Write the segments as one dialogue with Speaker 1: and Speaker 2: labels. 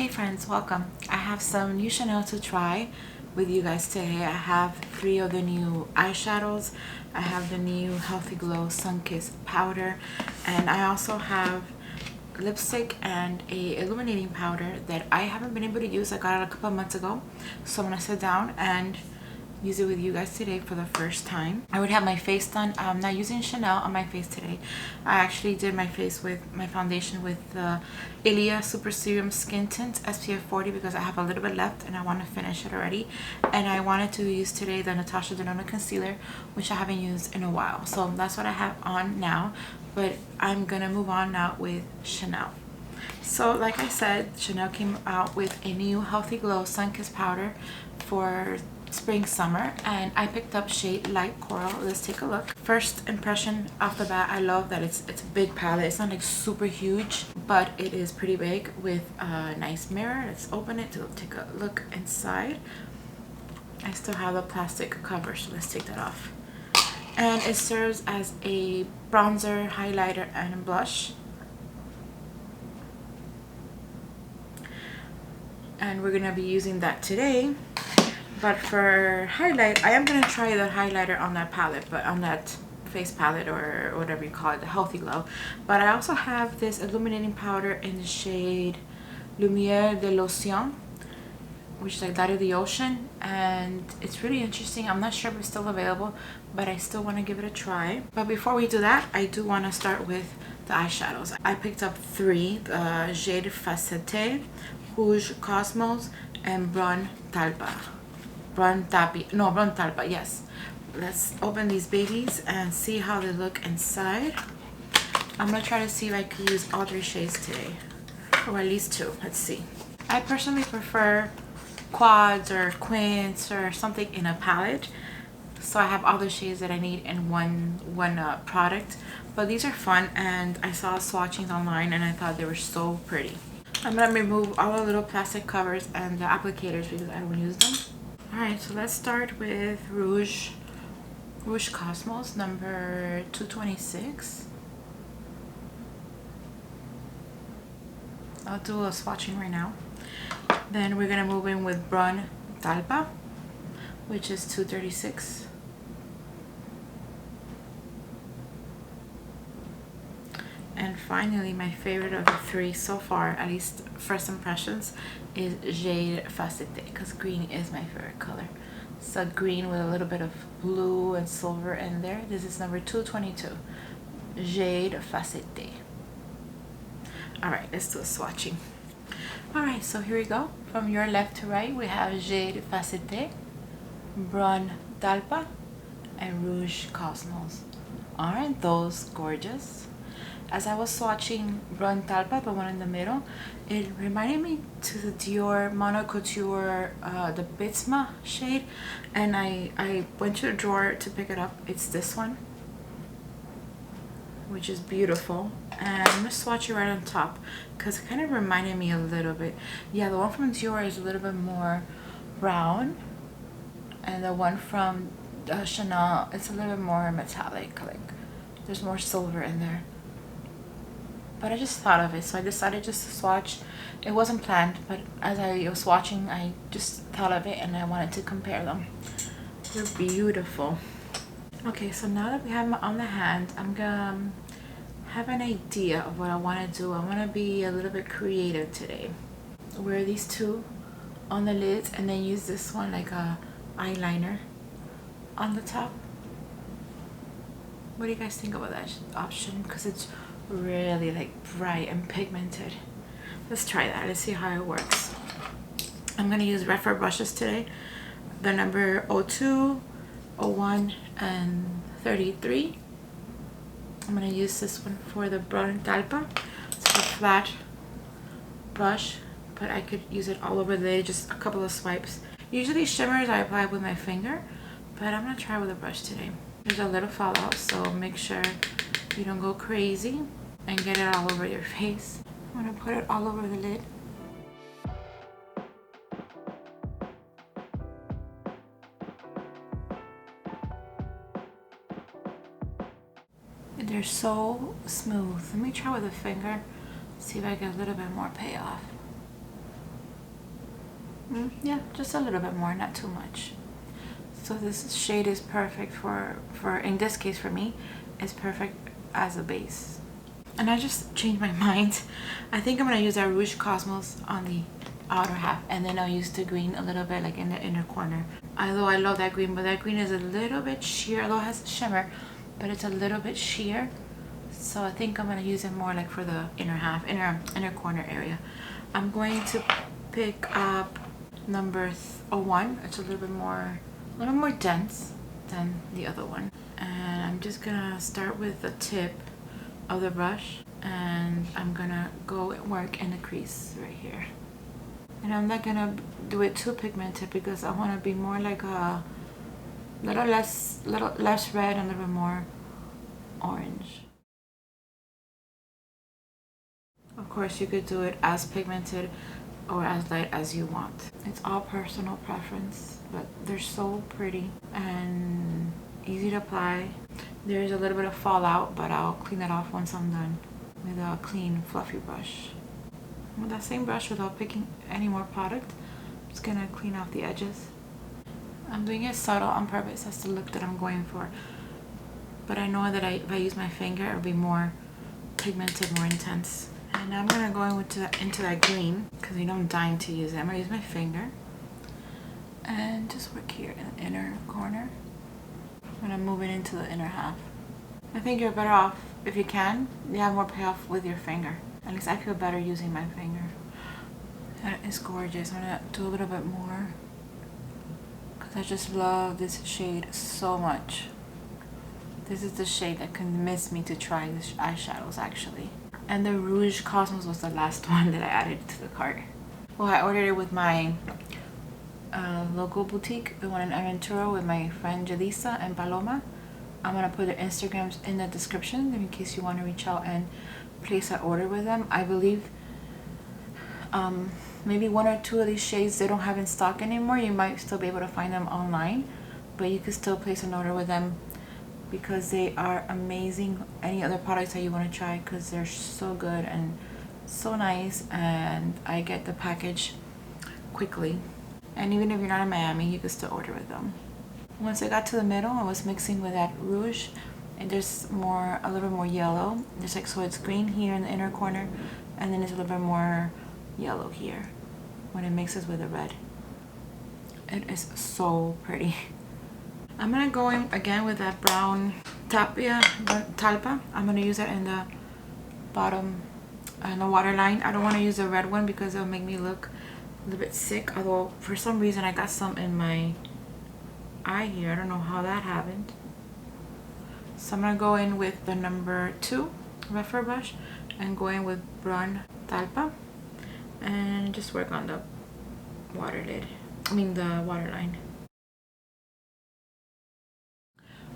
Speaker 1: Hey friends, welcome. I have some new Chanel to try with you guys today. I have 3 of the new eyeshadows. I have the new Healthy Glow Sun-Kissed powder, and I also have lipstick and a illuminating powder that I haven't been able to use. I got it a couple of months ago, so I'm gonna sit down and use it with you guys today for the first time. I would have my face done. I'm not using Chanel on my face today. I actually did my face with my foundation with the Ilia Super Serum Skin Tint SPF 40 because I have a little bit left and I want to finish it already. And I wanted to use today the Natasha Denona concealer, which I haven't used in a while. So that's what I have on now, but I'm gonna move on now with Chanel. So like I said, Chanel came out with a new Healthy Glow Sun-Kissed powder for spring summer, and I picked up shade Light Coral. Let's take a look. First impression off the bat, I love that it's a big palette. It's not like super huge, but it is pretty big with a nice mirror. Let's open it to take a look inside. I still have the plastic cover, so let's take that off. And it serves as a bronzer, highlighter, and blush. And we're gonna be using that today. But for highlight, I am going to try the highlighter on that palette, but on that face palette or whatever you call it, the Healthy Glow. But I also have this illuminating powder in the shade Lumière de l'Océan, which is like that of the ocean. And it's really interesting. I'm not sure if it's still available, but I still want to give it a try. But before we do that, I do want to start with the eyeshadows. I picked up 3, the Jade Facette, Rouge Cosmos, and Brun Talpa. Brun Talpa, yes. Let's open these babies and see how they look inside. I'm gonna try to see if I can use all 3 shades today, or at least 2. Let's see. I personally prefer quads or quints or something in a palette, so I have all the shades that I need in one product. But these are fun, and I saw swatchings online and I thought they were so pretty. I'm gonna remove all the little plastic covers and the applicators because I don't use them. Alright, so let's start with Rouge Cosmos number 226. I'll do a swatching right now. Then we're gonna move in with Brun Talpa, which is 236. And finally, my favorite of the 3 so far, at least first impressions, is Jade Facette, because green is my favorite color. So green with a little bit of blue and silver in there. This is number 222, Jade Facette. Alright, let's do a swatching. Alright, so here we go. From your left to right, we have Jade Facette, Brun Talpa, and Rouge Cosmos. Aren't those gorgeous? As I was swatching Brun Talpa, the one in the middle, it reminded me to the Dior Mono Couture, the Bitsma shade, and I went to the drawer to pick it up. It's this one, which is beautiful, and I'm gonna swatch it right on top because it kind of reminded me a little bit. Yeah, the one from Dior is a little bit more brown, and the one from Chanel, it's a little bit more metallic, like there's more silver in there. But I just thought of it, so I decided just to swatch. It wasn't planned, but as I was swatching, I just thought of it and I wanted to compare them. They're beautiful. Okay, so now that we have them on the hand, I'm gonna have an idea of what I want to do. I want to be a little bit creative today. Wear these 2 on the lids and then use this one like a eyeliner on the top. What do you guys think about that option? Because it's really like bright and pigmented. Let's try that. Let's see how it works. I'm gonna use refer brushes today, the number 02, 01, and 33. I'm gonna use this one for the Brun Talpa. It's a flat brush, but I could use it all over the lid, just a couple of swipes. Usually shimmers I apply with my finger, but I'm gonna try with a brush today. There's a little fallout, so make sure you don't go crazy and get it all over your face. I'm gonna put it all over the lid. They're so smooth. Let me try with a finger, see if I get a little bit more payoff. Yeah, just a little bit more, not too much. So this shade is perfect for in this case for me, it's perfect as a base. And I just changed my mind. I think I'm gonna use that Rouge Cosmos on the outer half, and then I'll use the green a little bit like in the inner corner. Although I love that green, but that green is a little bit sheer, although it has shimmer, but it's a little bit sheer. So I think I'm gonna use it more like for the inner half, inner corner area. I'm going to pick up number 01. It's a little more dense than the other one. And I'm just gonna start with the tip of the brush, and I'm gonna go and work in the crease right here. And I'm not gonna do it too pigmented because I want to be more like a little less red and a little bit more orange. Of course, you could do it as pigmented or as light as you want. It's all personal preference, but they're so pretty and easy to apply. There's a little bit of fallout, but I'll clean that off once I'm done with a clean, fluffy brush. With that same brush, without picking any more product, I'm just gonna clean off the edges. I'm doing it subtle on purpose. That's the look that I'm going for. But I know that if I use my finger, it'll be more pigmented, more intense. And now I'm gonna go into that green because you know I'm dying to use it. I'm gonna use my finger and just work here in the inner corner. I'm gonna move it into the inner half. I think you're better off if you can. You have more payoff with your finger. At least I feel better using my finger. That is gorgeous. I'm gonna do a little bit more because I just love this shade so much. This is the shade that convinced me to try these eyeshadows actually. And the Rouge Cosmos was the last one that I added to the cart. Well, I ordered it with my local boutique, the one in Aventura, with my friend Jelisa and Paloma. I'm gonna put their Instagrams in the description in case you want to reach out and place an order with them. I believe maybe 1 or 2 of these shades they don't have in stock anymore. You might still be able to find them online, but you could still place an order with them because they are amazing. Any other products that you want to try, because they're so good and so nice, and I get the package quickly. And even if you're not in Miami, you can still order with them. Once I got to the middle, I was mixing with that rouge, and there's a little bit more yellow. There's like, so it's green here in the inner corner, and then there's a little bit more yellow here when it mixes with the red. It is so pretty. I'm gonna go in again with that brown talpa. I'm gonna use it in the bottom and the waterline. I don't want to use the red one because it'll make me look a little bit sick, although for some reason I got some in my eye here. I don't know how that happened. So I'm gonna go in with the number 2 refer brush and go in with brown talpa and just work on the the waterline.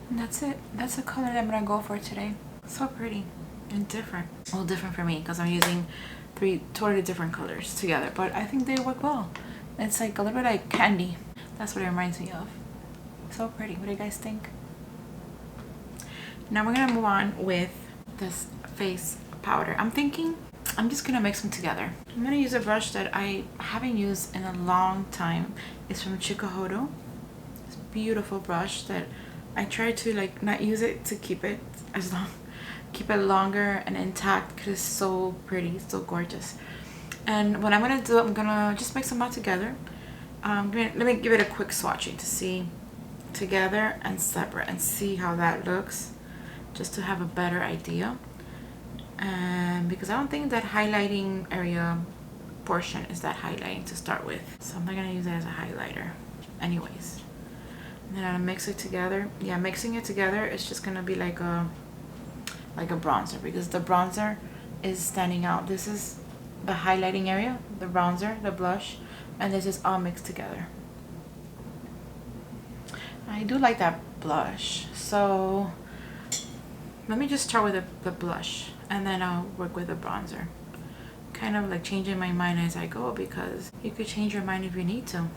Speaker 1: And that's it. That's the color that I'm gonna go for today. So pretty and different. Well, different for me because I'm using 3 totally different colors together, but I think they work well. It's like a little bit like candy. That's what it reminds me of. So pretty. What do you guys think? Now we're gonna move on with this face powder. I'm thinking I'm just gonna mix them together. I'm gonna use a brush that I haven't used in a long time. It's from Chikuhodo. It's a beautiful brush that I try to like not use it to keep it longer and intact because it's so pretty, so gorgeous. And what I'm gonna do, I'm gonna just mix them all together. Let me give it a quick swatching to see together and separate and see how that looks, just to have a better idea. And because I don't think that highlighting area portion is that highlighting to start with, so I'm not gonna use it as a highlighter anyways. And then I'm gonna mix it together. Yeah, mixing it together is just gonna be like a bronzer, because the bronzer is standing out. This is the highlighting area, the bronzer, the blush, and this is all mixed together. I do like that blush, so let me just start with the blush and then I'll work with the bronzer. Kind of like changing my mind as I go, because you could change your mind if you need to. I'm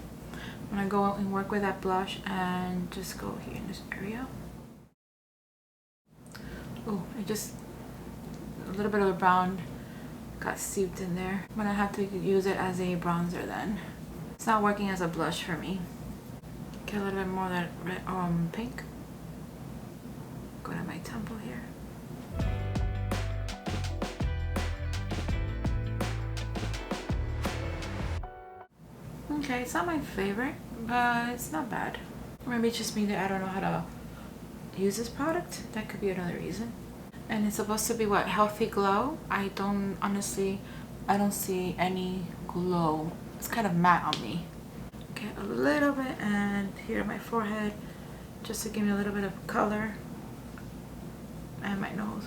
Speaker 1: gonna go and work with that blush and just go here in this area. Oh, it just, a little bit of the brown got seeped in there. I'm gonna have to use it as a bronzer then. It's not working as a blush for me. Get a little bit more of that red, pink. Go to my temple here. Okay, it's not my favorite, but it's not bad. Maybe it's just me that I don't know how to use this product. That could be another reason. And it's supposed to be what? Healthy glow. I don't see any glow. It's kind of matte on me. Get a little bit and here on my forehead just to give me a little bit of color. And my nose.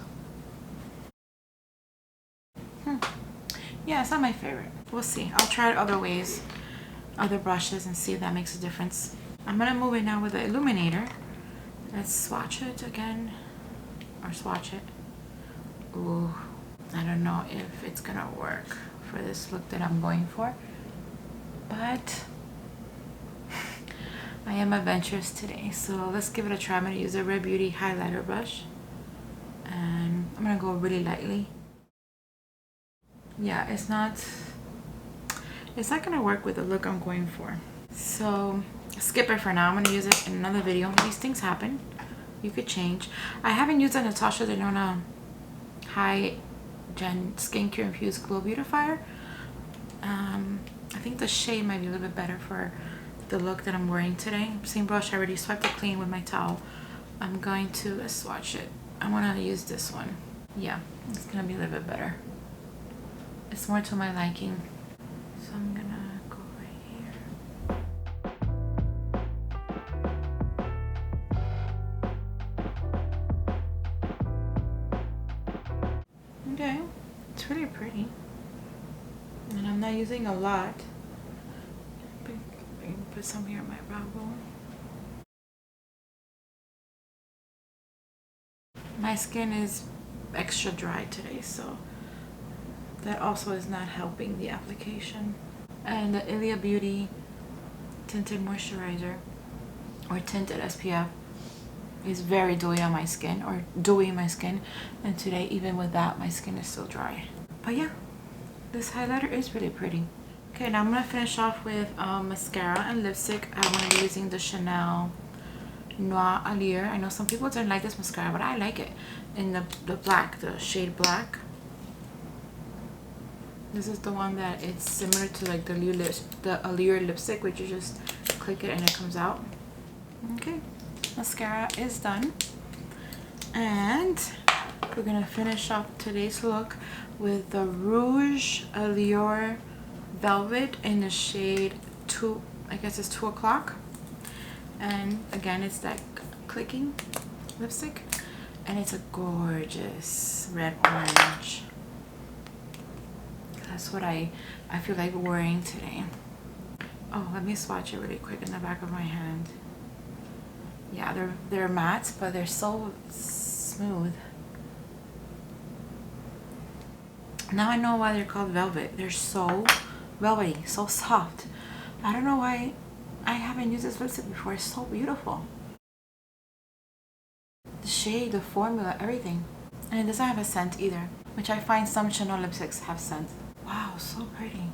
Speaker 1: Yeah, it's not my favorite. We'll see. I'll try it other ways, other brushes, and see if that makes a difference. I'm gonna move it now with the illuminator. Let's swatch it again, or swatch it. Ooh, I don't know if it's gonna work for this look that I'm going for, but I am adventurous today, so let's give it a try. I'm gonna use a Rare Beauty highlighter brush, and I'm gonna go really lightly. Yeah, it's not gonna work with the look I'm going for, so skip it for now. I'm gonna use it in another video. These things happen. You could change. I haven't used a Natasha Denona High Gen Skincare Infused Glow Beautifier. I think the shade might be a little bit better for the look that I'm wearing today. Same brush, I already swiped it clean with my towel. I'm going to swatch it. I want to use this one. Yeah, it's gonna be a little bit better. It's more to my liking. So I'm gonna go right here. Okay, it's really pretty. And I'm not using a lot. I can put some here in my brow bone. My skin is extra dry today, so that also is not helping the application. And the Ilia Beauty Tinted Moisturizer, or Tinted SPF, is very dewy on my skin, or dewy in my skin. And today, even with that, my skin is still dry. But yeah, this highlighter is really pretty. Okay, now I'm gonna finish off with mascara and lipstick. I'm gonna be using the Chanel Noir Allure. I know some people don't like this mascara, but I like it in the black, the shade black. This is the one that it's similar to like the Allure lipstick, which you just click it and it comes out. Okay, mascara is done, and we're gonna finish off today's look with the Rouge Allure Velvet in the shade 2. I guess it's 2 o'clock. And again, it's that clicking lipstick, and it's a gorgeous red orange. That's what I feel like wearing today. Oh, let me swatch it really quick in the back of my hand. Yeah, they're matte, but they're so smooth. Now I know why they're called velvet. They're so velvety, so soft. I don't know why I haven't used this lipstick before. It's so beautiful. The shade, the formula, everything. And it doesn't have a scent either, which I find some Chanel lipsticks have scent. Wow, so pretty.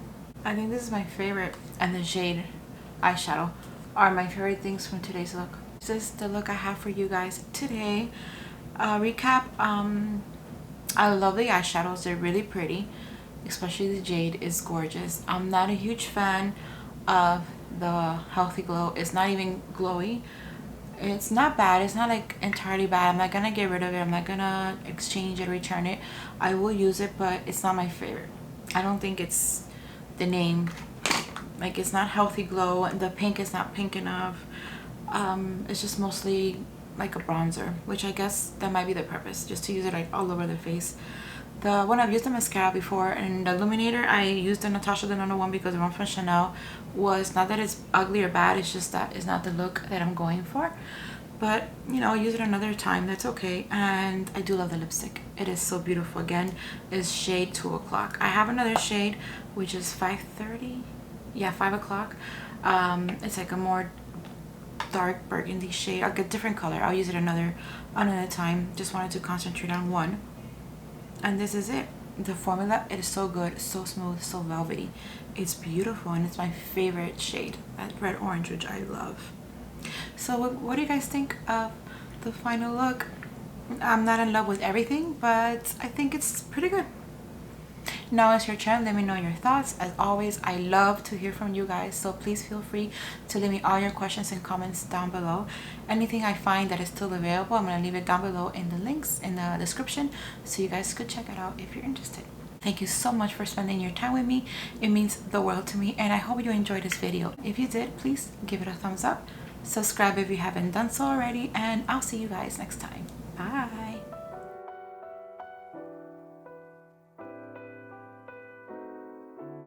Speaker 1: I think this is my favorite, and the shade eyeshadow are my favorite things from today's look. This is the look I have for you guys today. Recap, I love the eyeshadows. They're really pretty, especially the jade is gorgeous. I'm not a huge fan of the Healthy Glow. It's not even glowy. It's not bad. It's not like entirely bad. I'm not gonna get rid of it. I'm not gonna exchange it, return it. I will use it, but it's not my favorite. I don't think it's the name. Like, it's not Healthy Glow. The pink is not pink enough. It's just mostly like a bronzer, which I guess that might be the purpose, just to use it like all over the face. When I've used the mascara before, and the illuminator, I used the Natasha Denona one because the one from Chanel was not that it's ugly or bad, it's just that it's not the look that I'm going for. But you know, I'll use it another time, that's okay. And I do love the lipstick. It is so beautiful. Again, it's shade 2 o'clock. I have another shade which is 5:30. Yeah, 5 o'clock. It's like a more dark burgundy shade. I'll get different color. I'll use it another time. Just wanted to concentrate on one. And this is it. the formula, it is so good, so smooth, so velvety. It's beautiful, and it's my favorite shade, that red orange, which I love. So what do you guys think of the final look? I'm not in love with everything, but I think it's pretty good. Now it's your turn. Let me know your thoughts. As always, I love to hear from you guys, so please feel free to leave me all your questions and comments down below. Anything I find that is still available, I'm going to leave it down below in the links in the description, so you guys could check it out if you're interested. Thank you so much for spending your time with me. It means the world to me, and I hope you enjoyed this video. If you did, please give it a thumbs up. Subscribe if you haven't done so already, and I'll see you guys next time. Bye.